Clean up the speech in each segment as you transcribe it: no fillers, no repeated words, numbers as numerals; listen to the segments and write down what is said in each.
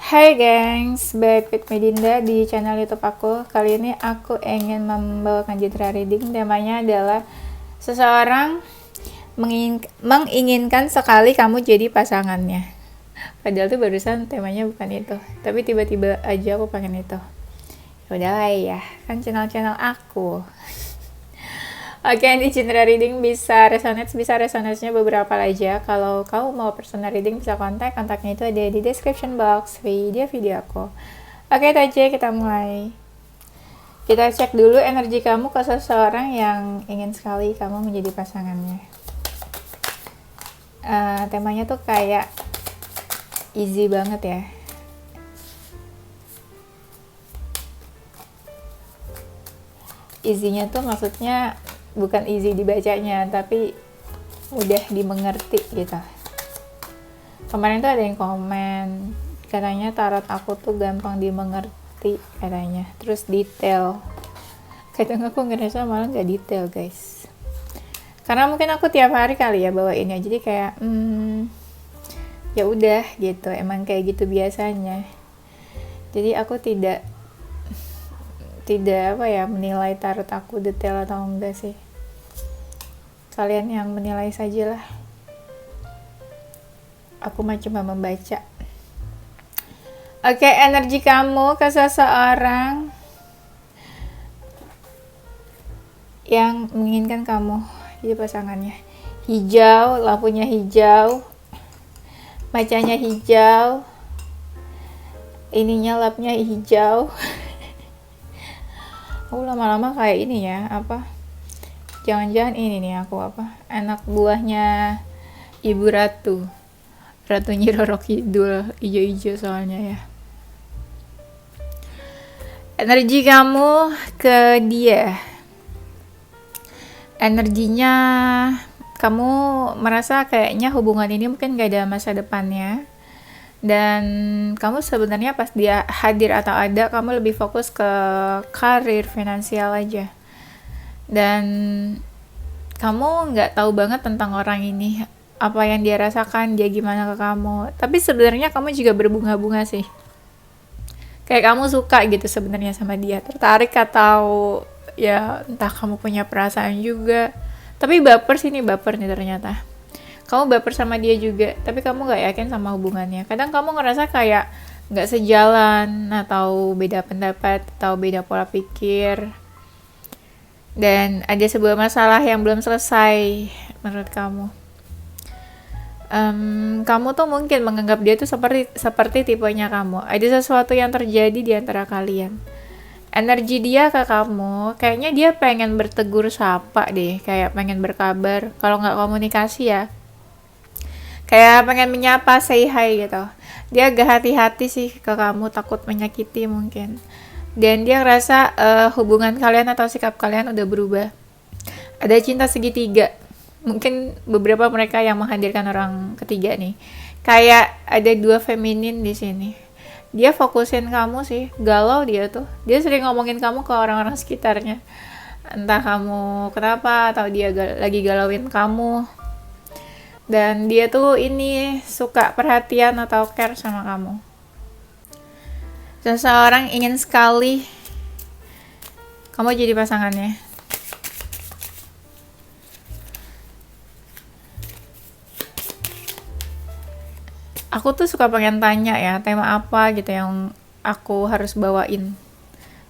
Hai gengs, back with Medinda di channel YouTube aku. Kali ini aku ingin membawakan jendela reading. Temanya adalah seseorang menginginkan sekali kamu jadi pasangannya. Padahal tuh barusan temanya bukan itu, tapi tiba-tiba aja aku pengen itu. Udahlah ya, kan channel aku. Oke, di general reading bisa resonance-nya beberapa aja. Kalau kamu mau personal reading bisa kontaknya itu ada di description box video aku. Oke, itu aja, kita mulai. Kita cek dulu energi kamu ke seseorang yang ingin sekali kamu menjadi pasangannya. Temanya tuh kayak easy banget ya. Easy-nya tuh maksudnya bukan easy dibacanya, tapi mudah dimengerti gitu. Kemarin tuh ada yang komen, katanya tarot aku tuh gampang dimengerti katanya, terus detail. Kadang aku ngerasa malah nggak detail guys, karena mungkin aku tiap hari kali ya bawainnya, jadi kayak ya udah gitu, emang kayak gitu biasanya. Jadi aku tidak menilai tarot aku detail atau enggak sih. Kalian yang menilai sajalah. Aku mah cuma membaca. Oke, energi kamu ke seseorang yang menginginkan kamu jadi pasangannya. Hijau, lampunya hijau, macanya hijau, ininya lapnya hijau. Aku lama-lama kayak ini ya, jangan-jangan ini nih aku anak buahnya Ibu Ratu Nyi Roro Kidul, ijo-ijo soalnya ya. Energi kamu ke dia, energinya kamu merasa kayaknya hubungan ini mungkin gak ada masa depannya, dan kamu sebenarnya pas dia hadir atau ada, kamu lebih fokus ke karir, finansial aja, dan kamu nggak tahu banget tentang orang ini, apa yang dia rasakan, dia gimana ke kamu. Tapi sebenarnya kamu juga berbunga-bunga sih, kayak kamu suka gitu sebenarnya sama dia, tertarik, atau ya entah kamu punya perasaan juga. Tapi baper nih ternyata. Kamu baper sama dia juga, tapi kamu nggak yakin sama hubungannya. Kadang kamu ngerasa kayak nggak sejalan, atau beda pendapat, atau beda pola pikir, dan ada sebuah masalah yang belum selesai menurut kamu. Kamu tuh mungkin menganggap dia tuh seperti tipenya kamu. Ada sesuatu yang terjadi di antara kalian. Energi dia ke kamu, kayaknya dia pengen bertegur sapa deh, kayak pengen berkabar. Kalau nggak komunikasi ya, kayak pengen menyapa, say hi gitu. Dia agak hati-hati sih ke kamu, takut menyakiti mungkin. Dan dia ngerasa hubungan kalian atau sikap kalian udah berubah. Ada cinta segitiga. Mungkin beberapa mereka yang menghadirkan orang ketiga nih. Kayak ada dua feminin di sini. Dia fokusin kamu sih, galau dia tuh. Dia sering ngomongin kamu ke orang-orang sekitarnya. Entah kamu kenapa, atau dia lagi galauin kamu. Dan dia tuh ini suka perhatian atau care sama kamu. Seseorang ingin sekali kamu jadi pasangannya. Aku tuh suka pengen tanya ya, tema apa gitu yang aku harus bawain.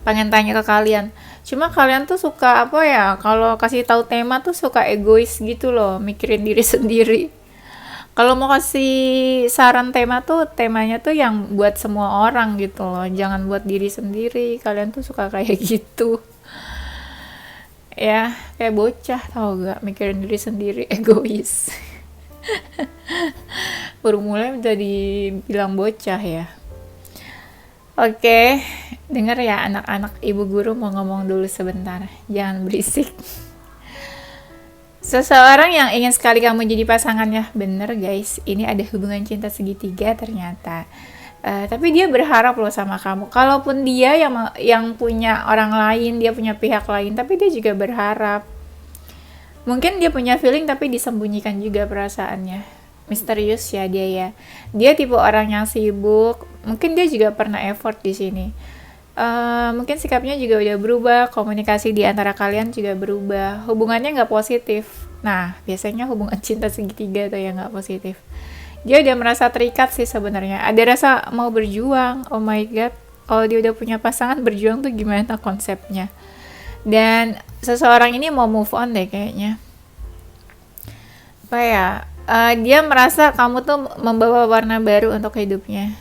Pengen tanya ke kalian. Cuma kalian tuh suka kalau kasih tahu tema tuh suka egois gitu loh, mikirin diri sendiri. Kalau mau kasih saran tema tuh, temanya tuh yang buat semua orang gitu loh, jangan buat diri sendiri. Kalian tuh suka kayak gitu ya, kayak bocah, tau gak, mikirin diri sendiri, egois. Baru mulai jadi bilang bocah ya. Oke, denger ya anak-anak, ibu guru mau ngomong dulu sebentar, jangan berisik. Seseorang yang ingin sekali kamu jadi pasangannya, bener guys, ini ada hubungan cinta segitiga ternyata. Tapi dia berharap loh sama kamu. Kalaupun dia yang punya orang lain, dia punya pihak lain, tapi dia juga berharap. Mungkin dia punya feeling tapi disembunyikan juga perasaannya. misterius ya dia ya. Dia tipe orang yang sibuk. Mungkin dia juga pernah effort di sini. Mungkin sikapnya juga udah berubah, komunikasi di antara kalian juga berubah, hubungannya nggak positif. Nah, biasanya hubungan cinta segitiga tuh yang nggak positif. Dia udah merasa terikat sih sebenarnya. Ada rasa mau berjuang. Oh my god, kalau dia udah punya pasangan, berjuang tuh gimana konsepnya? Dan seseorang ini mau move on deh kayaknya. Apa ya? Dia merasa kamu tuh membawa warna baru untuk hidupnya.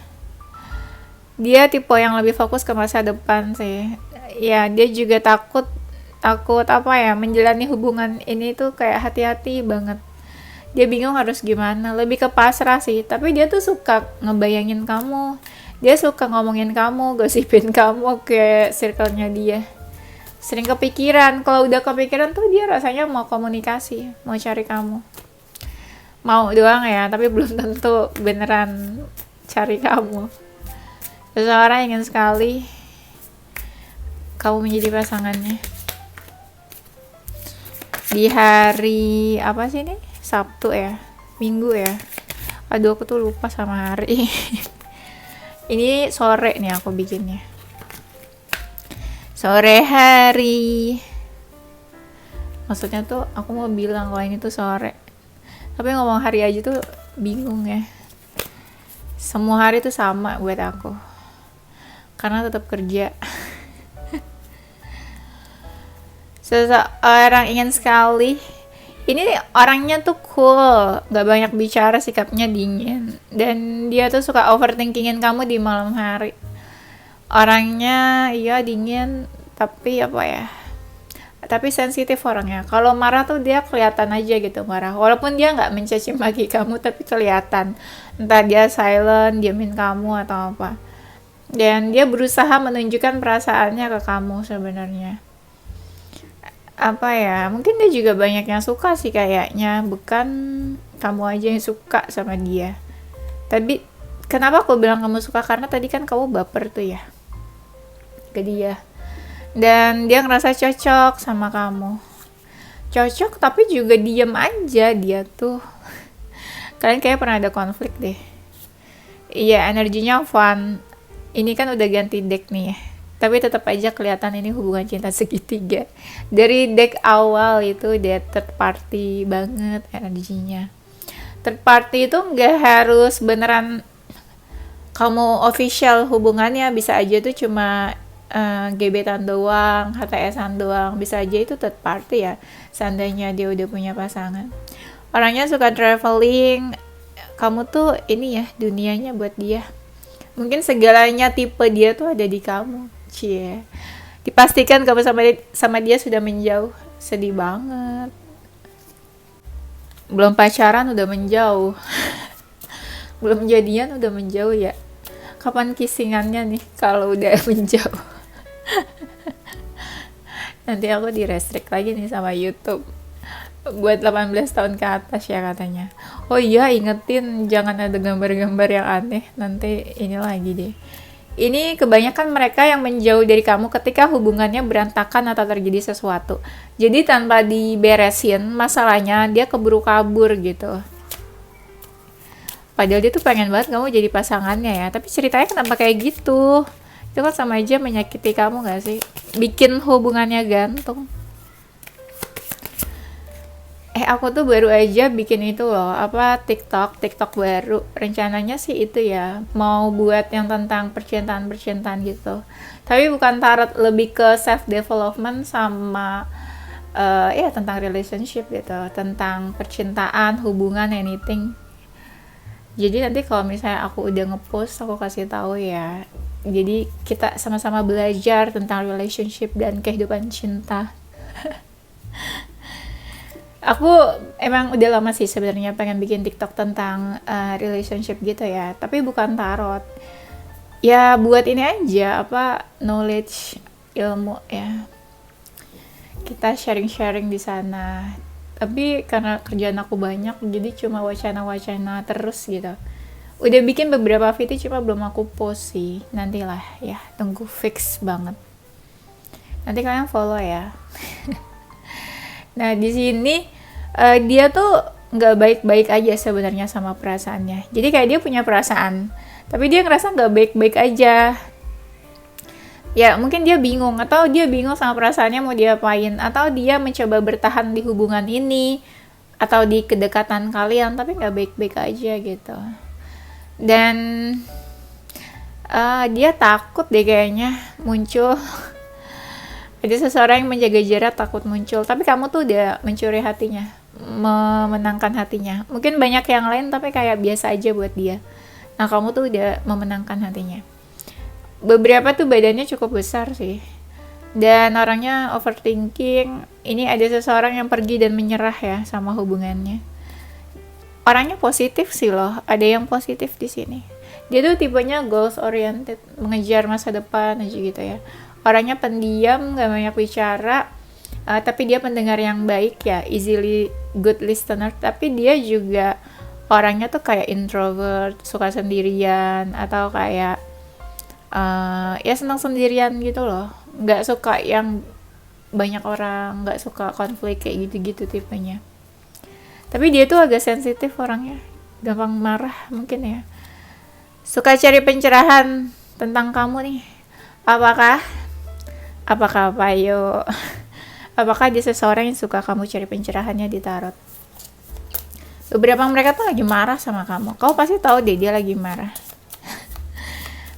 Dia tipe yang lebih fokus ke masa depan sih. Ya, dia juga takut takut apa ya, menjalani hubungan ini tuh kayak hati-hati banget. Dia bingung harus gimana, lebih ke pasrah sih. Tapi dia tuh suka ngebayangin kamu. Dia suka ngomongin kamu, gosipin kamu ke circle-nya dia. Sering kepikiran. Kalau udah kepikiran tuh dia rasanya mau komunikasi, mau cari kamu. Mau doang ya, tapi belum tentu beneran cari kamu. Seseorang ingin sekali kamu menjadi pasangannya. Di hari apa sih ini? Sabtu ya? Minggu ya? Aduh, aku tuh lupa sama hari. Ini sore nih aku bikinnya. Sore hari. Maksudnya tuh aku mau bilang kalau ini tuh sore. Tapi ngomong hari aja tuh bingung ya. Semua hari tuh sama buat aku. Karena tetap kerja. Seseorang ingin sekali. Ini orangnya tuh cool, gak banyak bicara, sikapnya dingin. Dan dia tuh suka overthinkingin kamu di malam hari. Orangnya iya dingin, tapi apa ya, tapi sensitif orangnya. Kalau marah tuh dia kelihatan aja gitu marah. Walaupun dia nggak mencaci maki kamu, tapi kelihatan. Entah dia silent, diamin kamu atau apa. Dan dia berusaha menunjukkan perasaannya ke kamu sebenarnya. Apa ya, mungkin dia juga banyak yang suka sih kayaknya, bukan kamu aja yang suka sama dia. Tapi kenapa aku bilang kamu suka? Karena tadi kan kamu baper tuh ya ke dia. Dan dia ngerasa cocok sama kamu. Cocok tapi juga diem aja dia tuh. Kalian kayak pernah ada konflik deh. Iya, energinya fun. Ini kan udah ganti deck nih ya. Tapi tetap aja kelihatan ini hubungan cinta segitiga. Dari deck awal itu dia third party banget energinya. Third party itu nggak harus beneran kamu official hubungannya, bisa aja tuh cuma gebetan doang, HTS-an doang, bisa aja itu third party ya. Seandainya dia udah punya pasangan. Orangnya suka traveling. Kamu tuh ini ya dunianya buat dia. Mungkin segalanya tipe dia tuh ada di kamu. Cie. Dipastikan kamu sama dia sudah menjauh. Sedih banget. Belum pacaran udah menjauh. Belum jadian udah menjauh ya. Kapan kissingannya nih kalau udah menjauh? Nanti aku di-restrict lagi nih sama YouTube. Buat 18 tahun ke atas ya katanya. Oh iya, ingetin jangan ada gambar-gambar yang aneh. Nanti ini lagi deh. Ini kebanyakan mereka yang menjauh dari kamu ketika hubungannya berantakan atau terjadi sesuatu. Jadi tanpa diberesin masalahnya, dia keburu kabur gitu. Padahal dia tuh pengen banget kamu jadi pasangannya ya. Tapi ceritanya kenapa kayak gitu? Itu kan sama aja menyakiti kamu gak sih? Bikin hubungannya gantung. Aku tuh baru aja bikin itu loh, apa TikTok baru. Rencananya sih itu ya, mau buat yang tentang percintaan gitu. Tapi bukan tarot, lebih ke self development sama ya tentang relationship gitu, tentang percintaan, hubungan, anything. Jadi nanti kalau misalnya aku udah ngepost, aku kasih tahu ya. Jadi kita sama-sama belajar tentang relationship dan kehidupan cinta. Aku emang udah lama sih sebenarnya pengen bikin TikTok tentang relationship gitu ya, tapi bukan tarot. Ya buat ini aja, apa knowledge, ilmu ya. Kita sharing-sharing di sana. Tapi karena kerjaan aku banyak, jadi cuma wacana-wacana terus gitu. Udah bikin beberapa video cuma belum aku post sih. Nantilah ya, tunggu fix banget. Nanti kalian follow ya. Nah di sini dia tuh nggak baik-baik aja sebenarnya sama perasaannya. Jadi kayak dia punya perasaan, tapi dia ngerasa nggak baik-baik aja. Ya mungkin dia bingung, atau dia bingung sama perasaannya mau diapain, atau dia mencoba bertahan di hubungan ini atau di kedekatan kalian, tapi nggak baik-baik aja gitu. Dan dia takut deh kayaknya muncul. Ada seseorang yang menjaga jarak, takut muncul, tapi kamu tuh udah mencuri hatinya, memenangkan hatinya. Mungkin banyak yang lain tapi kayak biasa aja buat dia. Nah kamu tuh udah memenangkan hatinya. Beberapa tuh badannya cukup besar sih, dan orangnya overthinking. Ini ada seseorang yang pergi dan menyerah ya sama hubungannya. Orangnya positif sih loh, ada yang positif di sini. Dia tuh tipenya goals oriented, mengejar masa depan aja gitu ya. Orangnya pendiam, gak banyak bicara, tapi dia pendengar yang baik ya, easily good listener. Tapi dia juga orangnya tuh kayak introvert, suka sendirian, atau kayak ya senang sendirian gitu loh, nggak suka yang banyak orang, nggak suka konflik kayak gitu-gitu tipenya. Tapi dia tuh agak sensitif orangnya, gampang marah mungkin ya. Suka cari pencerahan tentang kamu nih. Apakah apa yuk? Apakah dia seseorang yang suka kamu cari pencerahannya di tarot? Beberapa mereka tuh lagi marah sama kamu. Kau pasti tahu deh dia lagi marah.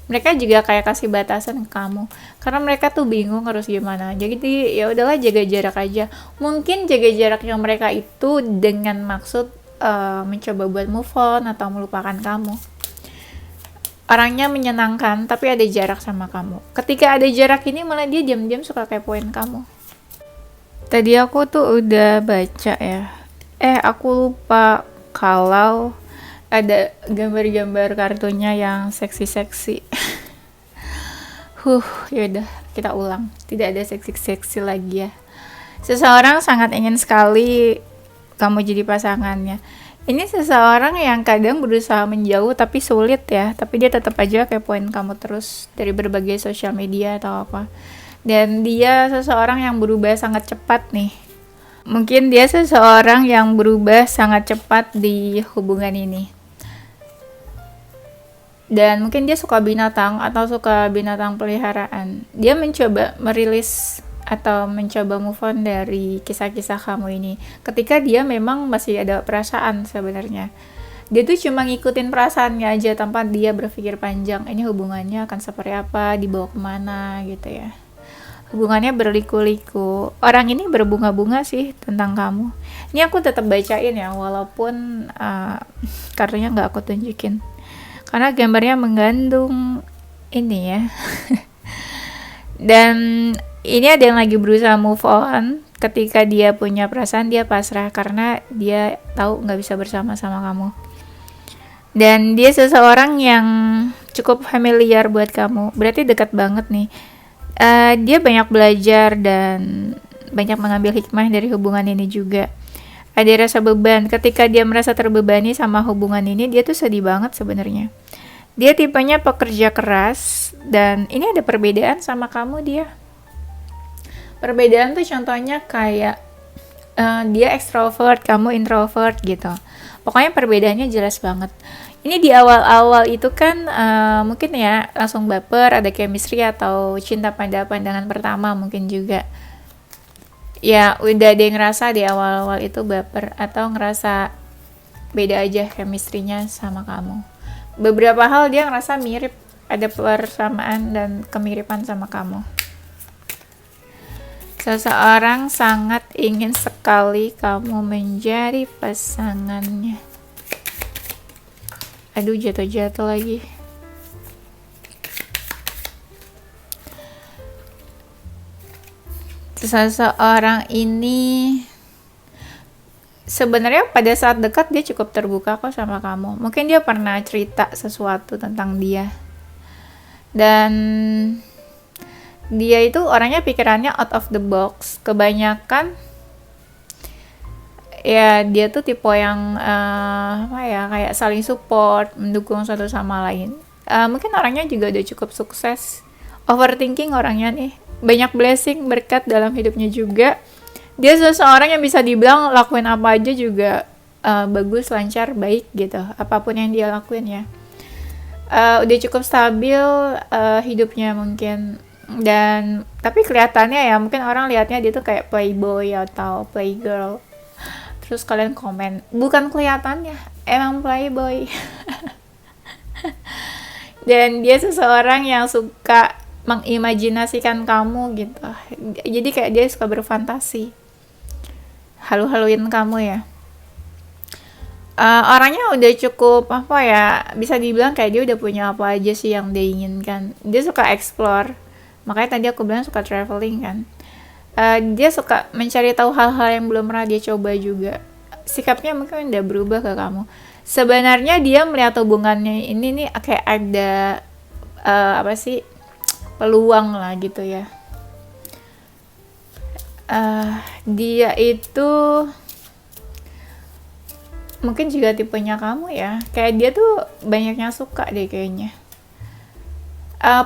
Mereka juga kayak kasih batasan ke kamu, karena mereka tuh bingung harus gimana. Jadi ya udahlah, jaga jarak aja. Mungkin jaga jaraknya mereka itu dengan maksud mencoba buat move on atau melupakan kamu. Orangnya menyenangkan tapi ada jarak sama kamu. Ketika ada jarak ini malah dia diam-diam suka kepoin kamu. Tadi aku tuh udah baca ya. Aku lupa kalau ada gambar-gambar kartunya yang seksi-seksi. Yaudah, kita ulang. Tidak ada seksi-seksi lagi ya. Seseorang sangat ingin sekali kamu jadi pasangannya. Ini seseorang yang kadang berusaha menjauh tapi sulit ya. Tapi dia tetap aja kepoin kamu terus dari berbagai sosial media atau apa. Dan dia seseorang yang berubah sangat cepat nih. Mungkin dia seseorang yang berubah sangat cepat di hubungan ini. Dan mungkin dia suka binatang atau suka binatang peliharaan. Dia mencoba merilis atau mencoba move on dari kisah-kisah kamu ini. Ketika dia memang masih ada perasaan sebenarnya. Dia tuh cuma ngikutin perasaannya aja tanpa dia berpikir panjang. Ini hubungannya akan seperti apa, dibawa kemana gitu ya. Hubungannya berliku-liku. Orang ini berbunga-bunga sih tentang kamu. Ini aku tetap bacain ya, walaupun kartunya nggak aku tunjukin. Karena gambarnya mengandung ini ya. Dan ini ada yang lagi berusaha move on. Ketika dia punya perasaan, dia pasrah karena dia tahu nggak bisa bersama sama kamu. Dan dia seseorang yang cukup familiar buat kamu. Berarti dekat banget nih. Dia banyak belajar dan banyak mengambil hikmah dari hubungan ini juga. Ada rasa beban. Ketika dia merasa terbebani sama hubungan ini, dia tuh sedih banget sebenarnya. Dia tipenya pekerja keras, dan ini ada perbedaan sama kamu dia. Perbedaan tuh contohnya kayak dia extrovert, kamu introvert gitu. Pokoknya perbedaannya jelas banget. Ini di awal-awal itu kan mungkin ya langsung baper, ada chemistry atau cinta pada pandangan pertama mungkin juga. Ya udah ada yang ngerasa di awal-awal itu baper atau ngerasa beda aja chemistry-nya sama kamu. Beberapa hal dia ngerasa mirip, ada persamaan dan kemiripan sama kamu. Seseorang sangat ingin sekali kamu menjadi pasangannya. Aduh, jatuh-jatuh lagi. Seseorang ini sebenarnya pada saat dekat dia cukup terbuka kok sama kamu. Mungkin dia pernah cerita sesuatu tentang dia. Dan dia itu orangnya pikirannya out of the box. Kebanyakan ya dia tuh tipe yang kayak saling support, mendukung satu sama lain. Mungkin orangnya juga udah cukup sukses. Overthinking orangnya nih. Banyak blessing, berkat dalam hidupnya juga. Dia seseorang yang bisa dibilang lakuin apa aja juga bagus, lancar, baik gitu, apapun yang dia lakuin ya. Udah cukup stabil hidupnya mungkin, dan tapi kelihatannya ya mungkin orang lihatnya dia tuh kayak playboy atau playgirl, terus kalian komen bukan kelihatannya, emang playboy. Dan dia seseorang yang suka mengimajinasikan kamu gitu, jadi kayak dia suka berfantasi, halu-haluin kamu ya. Orangnya udah cukup apa ya, bisa dibilang kayak dia udah punya apa aja sih yang dia inginkan. Dia suka explore, makanya tadi aku bilang suka traveling kan. Dia suka mencari tahu hal-hal yang belum pernah dia coba juga. Sikapnya mungkin udah berubah ke kamu. Sebenarnya dia melihat hubungannya ini nih kayak ada apa sih, peluang lah gitu ya. Dia itu mungkin juga tipenya kamu ya, kayak dia tuh banyak yang suka deh kayaknya.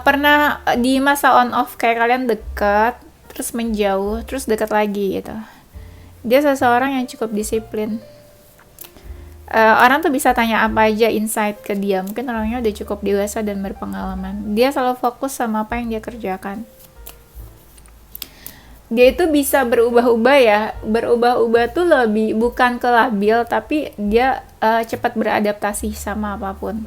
Pernah di masa on off kayak kalian dekat, terus menjauh, terus dekat lagi gitu. Dia seseorang yang cukup disiplin. Orang tuh bisa tanya apa aja insight ke dia, mungkin orangnya udah cukup dewasa dan berpengalaman. Dia selalu fokus sama apa yang dia kerjakan. Dia itu bisa berubah-ubah ya, berubah-ubah tuh lebih bukan ke labil, tapi dia cepat beradaptasi sama apapun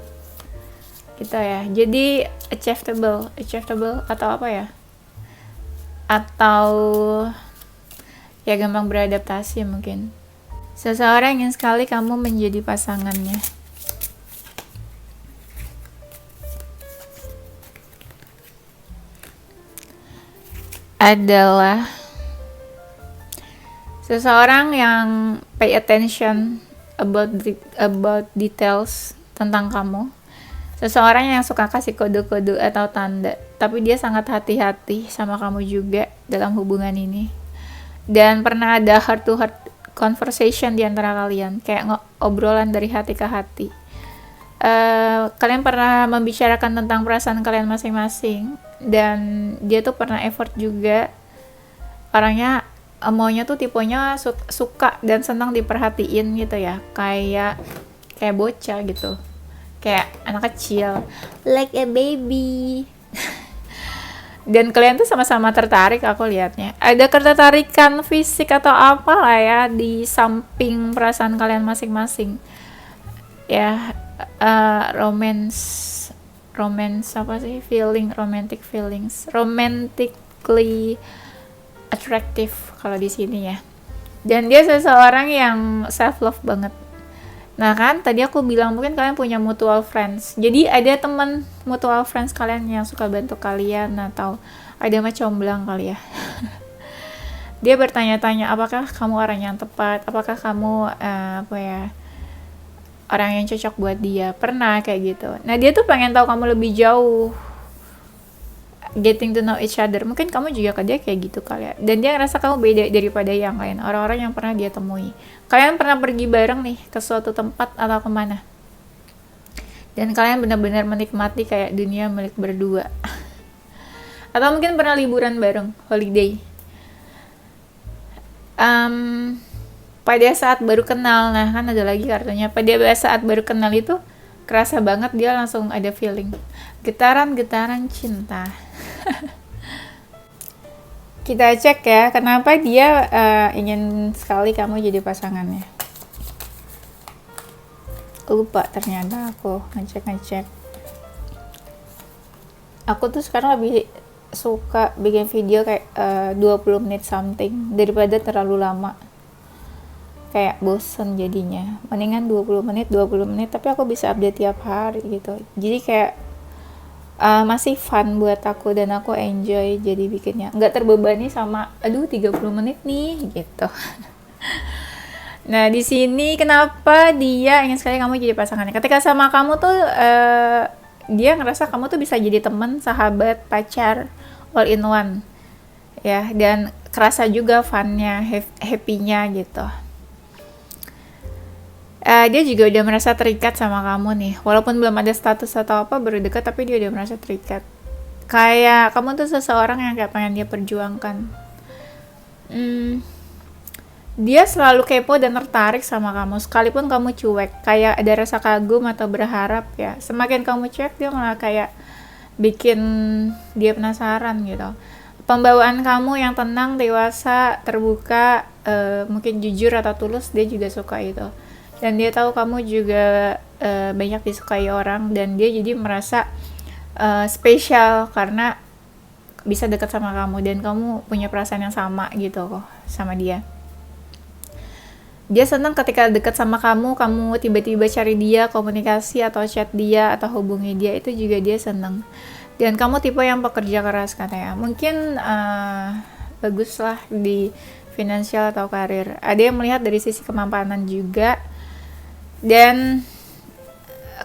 gitu ya. Jadi achievable atau apa ya, atau ya gampang beradaptasi mungkin. Seseorang yang sekali kamu menjadi pasangannya. Adalah seseorang yang pay attention about details tentang kamu. Seseorang yang suka kasih kode-kode atau tanda, tapi dia sangat hati-hati sama kamu juga dalam hubungan ini. Dan pernah ada heart to heart conversation di antara kalian, kayak obrolan dari hati ke hati. Kalian pernah membicarakan tentang perasaan kalian masing-masing, dan dia tuh pernah effort juga. Orangnya maunya tuh tipenya suka dan senang diperhatiin gitu ya, kayak bocah gitu, kayak anak kecil, like a baby. Dan kalian tuh sama-sama tertarik, aku lihatnya ada ketertarikan fisik atau apa lah ya di samping perasaan kalian masing-masing ya. Romance apa sih, romantic feelings, romantically attractive kalau di sini ya. Dan dia seseorang yang self love banget. Nah kan tadi aku bilang mungkin kalian punya mutual friends, jadi ada teman mutual friends kalian yang suka bantu kalian, atau ada macam comblang kali ya. Dia bertanya-tanya apakah kamu orang yang tepat, apakah kamu orang yang cocok buat dia, pernah kayak gitu. Nah dia tuh pengen tahu kamu lebih jauh, getting to know each other. Mungkin kamu juga ke dia kayak gitu kali ya. Dan dia ngerasa kamu beda daripada yang lain, orang-orang yang pernah dia temui. Kalian pernah pergi bareng nih ke suatu tempat atau kemana, dan kalian benar-benar menikmati kayak dunia milik berdua. Atau mungkin pernah liburan bareng, holiday. Pada saat baru kenal, nah kan ada lagi kartunya. Pada saat baru kenal itu kerasa banget, dia langsung ada feeling, getaran-getaran cinta. Kita cek ya, kenapa dia ingin sekali kamu jadi pasangannya. Lupa ternyata aku ngecek. Aku tuh sekarang lebih suka bikin video kayak 20 menit something daripada terlalu lama, kayak bosen jadinya. Mendingan 20 menit tapi aku bisa update tiap hari gitu. Jadi kayak masih fun buat aku dan aku enjoy jadi bikinnya, nggak terbebani sama 30 menit nih gitu. Nah di sini kenapa dia ingin sekali kamu jadi pasangannya. Ketika sama kamu tuh dia ngerasa kamu tuh bisa jadi teman, sahabat, pacar, all in one ya, dan kerasa juga funnya, happy-nya gitu. Dia juga udah merasa terikat sama kamu nih, walaupun belum ada status atau apa, baru dekat tapi dia udah merasa terikat. Kayak kamu tuh seseorang yang kayak pengen dia perjuangkan. Dia selalu kepo dan tertarik sama kamu, sekalipun kamu cuek, kayak ada rasa kagum atau berharap ya. Semakin kamu cuek, dia malah kayak bikin dia penasaran gitu. Pembawaan kamu yang tenang, dewasa, terbuka, mungkin jujur atau tulus, dia juga suka itu. Dan dia tahu kamu juga banyak disukai orang, dan dia jadi merasa spesial karena bisa dekat sama kamu dan kamu punya perasaan yang sama gitu kok sama dia. Dia senang ketika dekat sama kamu tiba-tiba cari dia, komunikasi atau chat dia atau hubungi dia, itu juga dia senang. Dan kamu tipe yang pekerja keras katanya. Mungkin bagus lah di finansial atau karir. Ada yang melihat dari sisi kemampanan juga. Dan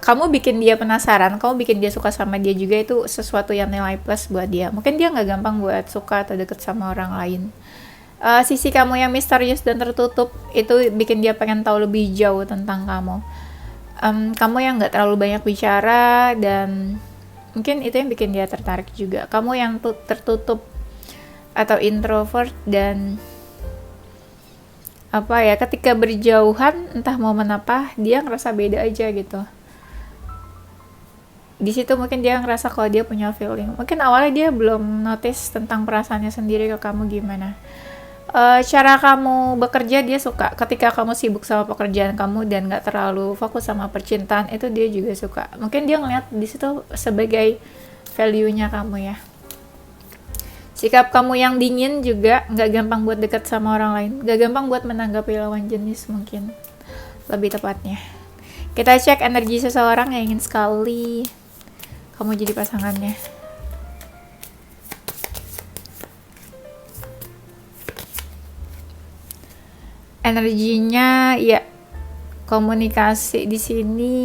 kamu bikin dia penasaran, kamu bikin dia suka sama dia juga, itu sesuatu yang nilai plus buat dia. Mungkin dia nggak gampang buat suka atau deket sama orang lain. Sisi kamu yang misterius dan tertutup itu bikin dia pengen tahu lebih jauh tentang kamu. Kamu yang nggak terlalu banyak bicara dan mungkin itu yang bikin dia tertarik juga. Kamu yang tertutup atau introvert dan apa ya, ketika berjauhan entah momen apa dia ngerasa beda aja gitu. Di situ mungkin dia ngerasa kalau dia punya feeling. Mungkin awalnya dia belum notice tentang perasaannya sendiri ke kamu gimana. Cara kamu bekerja dia suka. Ketika kamu sibuk sama pekerjaan kamu dan nggak terlalu fokus sama percintaan, itu dia juga suka. Mungkin dia ngeliat di situ sebagai value-nya kamu ya. Sikap kamu yang dingin juga nggak gampang buat dekat sama orang lain, nggak gampang buat menanggapi lawan jenis mungkin lebih tepatnya. Kita cek energi seseorang yang ingin sekali kamu jadi pasangannya. Energinya ya komunikasi di sini,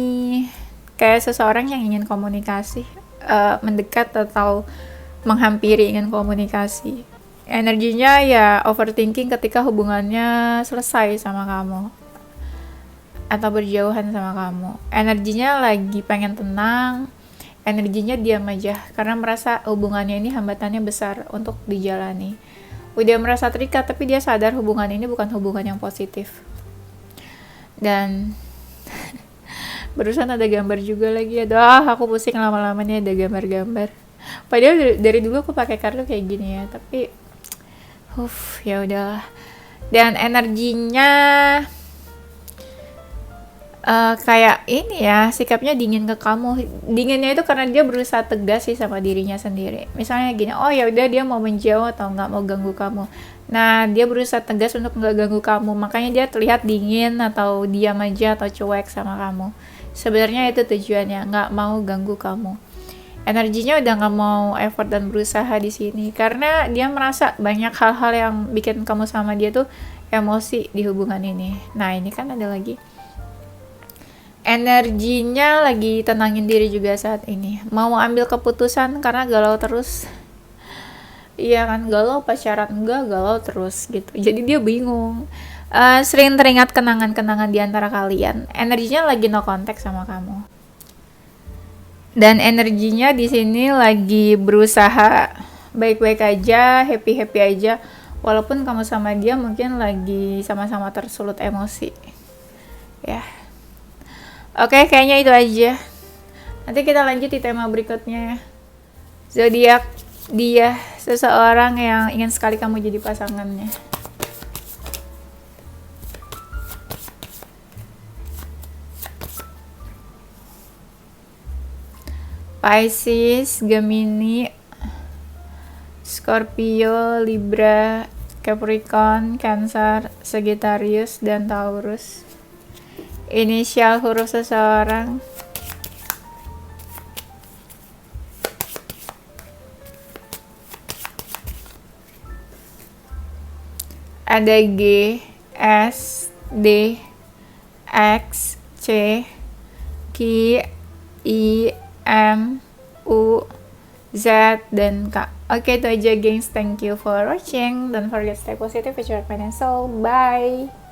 kayak seseorang yang ingin komunikasi, mendekat atau menghampiri, ingin komunikasi. Energinya ya overthinking ketika hubungannya selesai sama kamu atau berjauhan sama kamu. Energinya lagi pengen tenang, energinya diam aja karena merasa hubungannya ini hambatannya besar untuk dijalani. Udah merasa terikat tapi dia sadar hubungan ini bukan hubungan yang positif. Dan barusan ada gambar juga lagi. Aduh, aku pusing lama-lamanya ada gambar-gambar. Padahal dari dulu aku pakai kartu kayak gini ya, tapi ya udahlah. Dan energinya kayak ini ya, sikapnya dingin ke kamu. Dinginnya itu karena dia berusaha tegas sih sama dirinya sendiri. Misalnya gini, oh ya udah dia mau menjauh atau nggak mau ganggu kamu. Nah dia berusaha tegas untuk nggak ganggu kamu, makanya dia terlihat dingin atau diam aja atau cuek sama kamu. Sebenarnya itu tujuannya, nggak mau ganggu kamu. Energinya udah nggak mau effort dan berusaha di sini karena dia merasa banyak hal-hal yang bikin kamu sama dia tuh emosi di hubungan ini. Nah ini kan ada lagi. Energinya lagi tenangin diri juga saat ini. Mau ambil keputusan karena galau terus. Iya kan, galau pacaran enggak, galau terus gitu. Jadi dia bingung. Sering teringat kenangan-kenangan di antara kalian. Energinya lagi no contact sama kamu. Dan energinya di sini lagi berusaha baik-baik aja, happy-happy aja. Walaupun kamu sama dia mungkin lagi sama-sama tersulut emosi. Ya. Oke, kayaknya itu aja. Nanti kita lanjut di tema berikutnya. Zodiak dia, seseorang yang ingin sekali kamu jadi pasangannya. Pisces, Gemini, Scorpio, Libra, Capricorn, Cancer, Sagittarius, dan Taurus. Inisial huruf seseorang. Ada G, S, D, X, C, Q, I, M, U, Z, dan K. Oke, itu aja gengs. Thank you for watching. Don't forget stay positive with your financial. Bye.